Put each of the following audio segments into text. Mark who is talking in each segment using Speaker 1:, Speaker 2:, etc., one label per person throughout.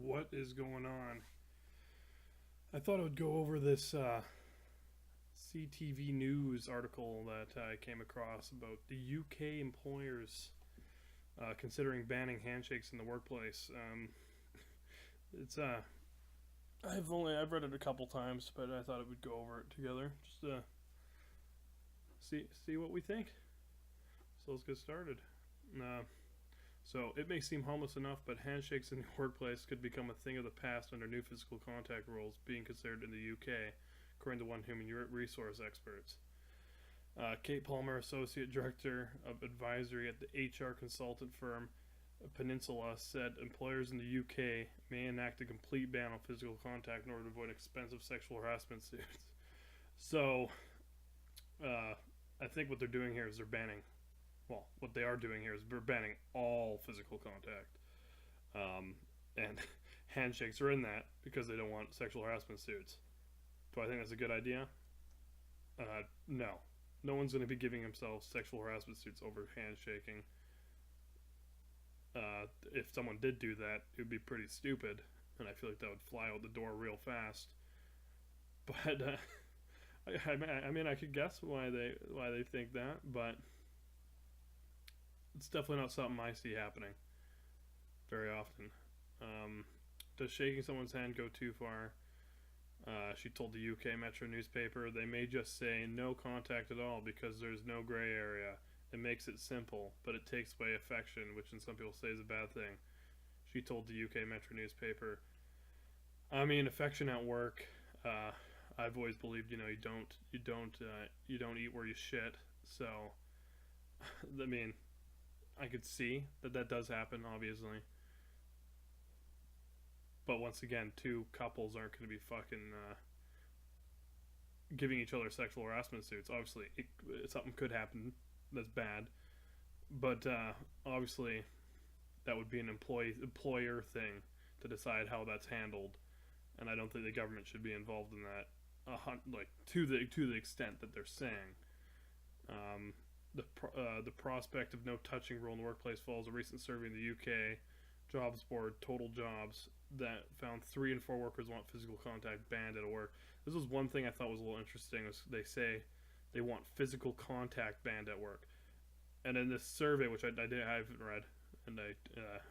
Speaker 1: What is going on? I thought I would go over this CTV News article that I came across about the UK employers considering banning handshakes in the workplace. It's I've read it a couple times, but I thought it would go over it together. Just see what we think. So let's get started. Uh, so it may seem harmless enough, but handshakes in the workplace could become a thing of the past under new physical contact rules being considered in the UK, according to one human resource experts. Kate Palmer, Associate Director of Advisory at the HR consultant firm Peninsula, said employers in the UK may enact a complete ban on physical contact in order to avoid expensive sexual harassment suits. So, I think what they're doing here is they're banning. Well, what they are doing here is they're banning all physical contact, and handshakes are in that because they don't want sexual harassment suits. Do I think that's a good idea? No. No one's going to be giving themselves sexual harassment suits over handshaking. If someone did do that, it would be pretty stupid, and I feel like that would fly out the door real fast. But I could guess why they think that, but it's definitely not something I see happening very often. Does shaking someone's hand go too far? She told the UK Metro newspaper they may just say no contact at all because there's no gray area. It makes it simple, but it takes away affection, which in some people say is a bad thing. She told the UK Metro newspaper. I mean, affection at work. I've always believed, you don't eat where you shit. So, I mean, I could see that does happen, obviously. But once again, two couples aren't going to be fucking giving each other sexual harassment suits. Obviously, something could happen that's bad, but obviously, that would be an employer thing to decide how that's handled, and I don't think the government should be involved in that. Like to the extent that they're saying. The prospect of no touching rule in the workplace follows a recent survey in the UK jobs board Total Jobs that found 3 in 4 workers want physical contact banned at work. This was one thing I thought was a little interesting. Was they say they want physical contact banned at work, and in this survey, which I haven't read, and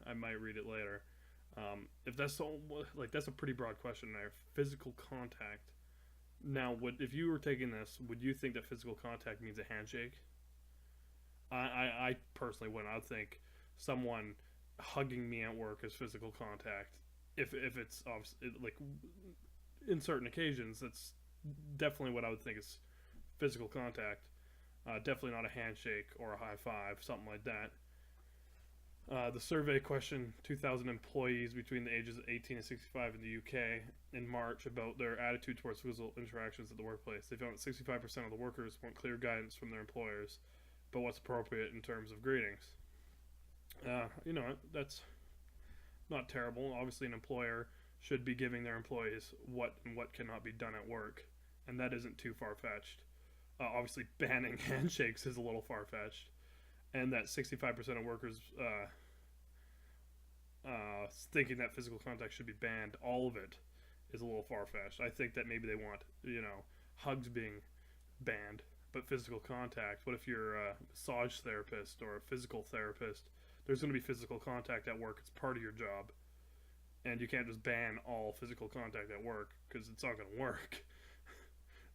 Speaker 1: I might read it later. If that's so, like, that's a pretty broad question there. Physical contact. Now, if you were taking this, would you think that physical contact means a handshake? I personally wouldn't. I would think someone hugging me at work is physical contact. If it's obviously, like, in certain occasions, that's definitely what I would think is physical contact. Definitely not a handshake or a high five, something like that. The survey questioned 2,000 employees between the ages of 18 and 65 in the UK in March about their attitude towards physical interactions at the workplace. They found that 65% of the workers want clear guidance from their employers, but what's appropriate in terms of greetings. That's not terrible. Obviously, an employer should be giving their employees what and what cannot be done at work, and that isn't too far-fetched. Obviously, banning handshakes is a little far-fetched, and that 65% of workers thinking that physical contact should be banned, all of it is a little far-fetched. I think that maybe they want, hugs being banned, but physical contact. What if you're a massage therapist or a physical therapist? There's going to be physical contact at work. It's part of your job. And you can't just ban all physical contact at work because it's not going to work.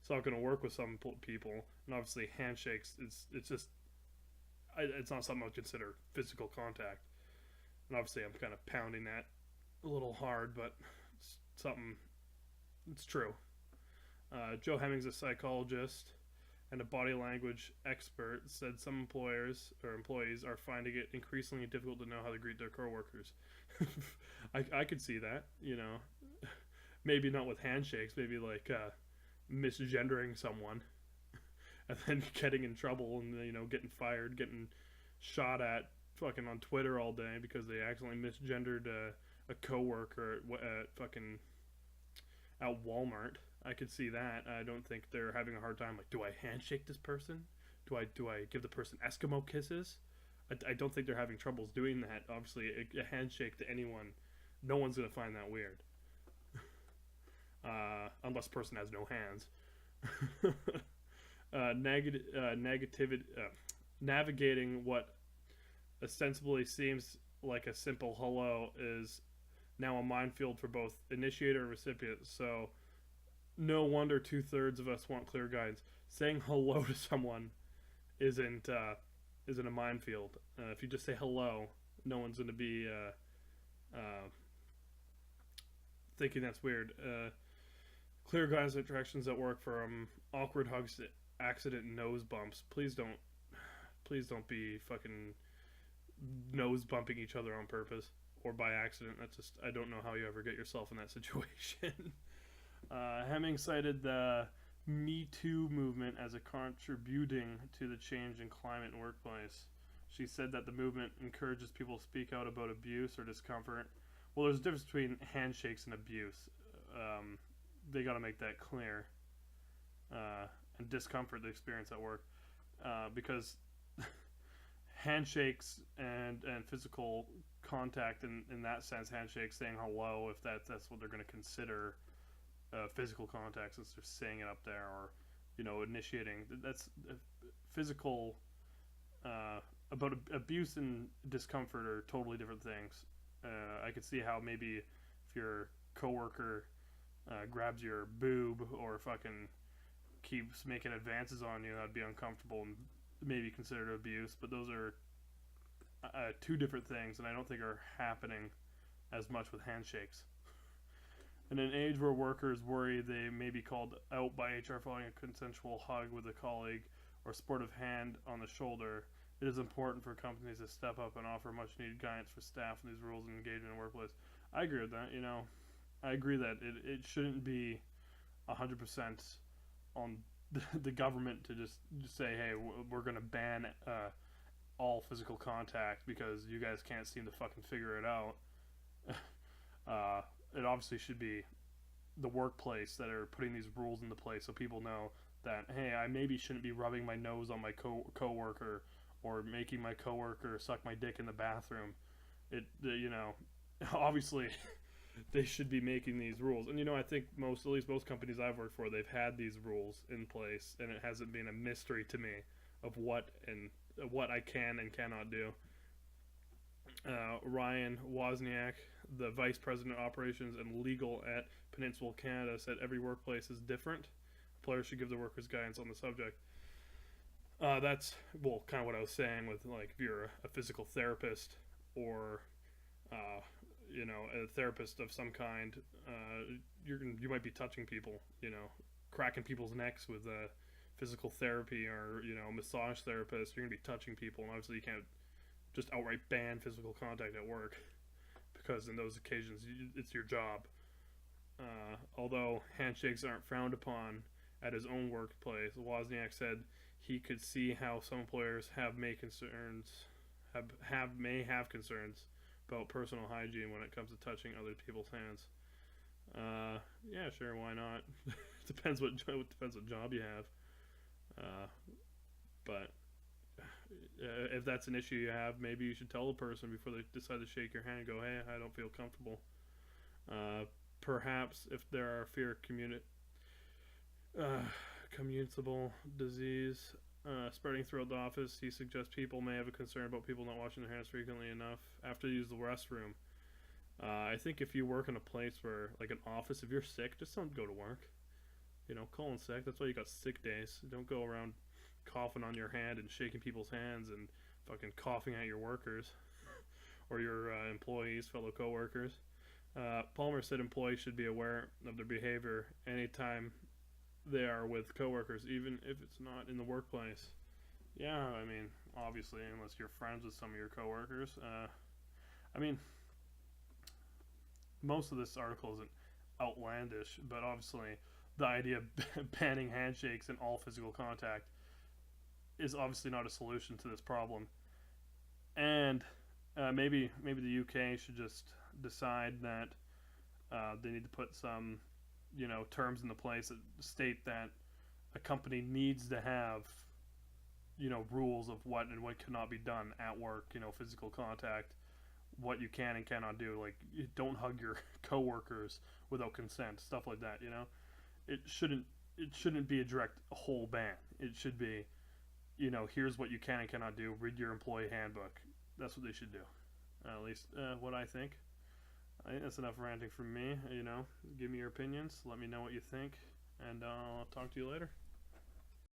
Speaker 1: It's not going to work with some people. And obviously, handshakes, it's not something I would consider physical contact. And obviously, I'm kind of pounding that a little hard, but it's true. Joe Hemmings, a psychologist and a body language expert, said some employers or employees are finding it increasingly difficult to know how to greet their coworkers. I could see that, maybe not with handshakes, maybe like misgendering someone and then getting in trouble and getting fired, getting shot at fucking on Twitter all day because they accidentally misgendered a coworker at fucking at Walmart. I could see that. I don't think they're having a hard time. Like, do I handshake this person? Do I give the person Eskimo kisses? I don't think they're having troubles doing that. Obviously, a handshake to anyone No one's gonna find that weird, unless person has no hands. Negativity, navigating what ostensibly seems like a simple hello is now a minefield for both initiator and recipient. So no wonder 2/3 of us want clear guidance. Saying hello to someone isn't a minefield. If you just say hello, no one's going to be thinking that's weird. Clear guidance interactions at work from awkward hugs to accident nose bumps. Please don't be fucking nose bumping each other on purpose or by accident. That's just, I don't know how you ever get yourself in that situation. Hemming cited the Me Too movement as a contributing to the change in climate and workplace. She said that the movement encourages people to speak out about abuse or discomfort. Well, there's a difference between handshakes and abuse. They got to make that clear. And discomfort they experience at work. Because handshakes and physical contact in that sense, handshakes, saying hello, if that's what they're going to consider physical contact, since they're saying it up there, or initiating, that's physical. About abuse and discomfort are totally different things. I could see how maybe if your coworker grabs your boob or fucking keeps making advances on you, that'd be uncomfortable and maybe considered abuse. But those are two different things, and I don't think are happening as much with handshakes. In an age where workers worry they may be called out by HR following a consensual hug with a colleague or sportive hand on the shoulder, it is important for companies to step up and offer much needed guidance for staff in these rules and engagement in the workplace. I agree with that. I agree that it shouldn't be 100% on the government to just say, hey, we're going to ban all physical contact because you guys can't seem to fucking figure it out. It obviously should be the workplace that are putting these rules into place, so people know that, hey, I maybe shouldn't be rubbing my nose on my coworker or making my coworker suck my dick in the bathroom. Obviously they should be making these rules. And I think at least most companies I've worked for, they've had these rules in place, and it hasn't been a mystery to me of what I can and cannot do. Ryan Wozniak, the Vice President of Operations and Legal at Peninsula Canada, said every workplace is different. Employers should give their workers guidance on the subject. That's, kind of what I was saying with, like, if you're a physical therapist or, a therapist of some kind, you might be touching people, cracking people's necks with physical therapy, or, massage therapist. You're going to be touching people, and obviously you can't just outright ban physical contact at work, because in those occasions it's your job. Although handshakes aren't frowned upon at his own workplace, Wozniak said he could see how some employers may have concerns about personal hygiene when it comes to touching other people's hands. Yeah, sure, why not? depends what job you have. But if that's an issue you have, maybe you should tell the person before they decide to shake your hand and go, hey, I don't feel comfortable. Perhaps if there are fear communicable disease spreading throughout the office, he suggests people may have a concern about people not washing their hands frequently enough after they use the restroom. I think if you work in a place where, like an office, if you're sick, just don't go to work. Call in sick. That's why you got sick days. Don't go around coughing on your hand and shaking people's hands and fucking coughing at your workers or your employees, fellow coworkers. Palmer said employees should be aware of their behavior anytime they are with coworkers, even if it's not in the workplace. Yeah, I mean, obviously, unless you're friends with some of your coworkers. Most of this article isn't outlandish, but obviously the idea of banning handshakes and all physical contact is obviously not a solution to this problem. And maybe the UK should just decide that they need to put some terms into place that state that a company needs to have rules of what and what cannot be done at work, physical contact, what you can and cannot do. Like, don't hug your coworkers without consent, stuff like that. It shouldn't be a direct whole ban. It should be, here's what you can and cannot do. Read your employee handbook. That's what they should do. At least what I think. I think that's enough ranting from me. Give me your opinions. Let me know what you think, and I'll talk to you later.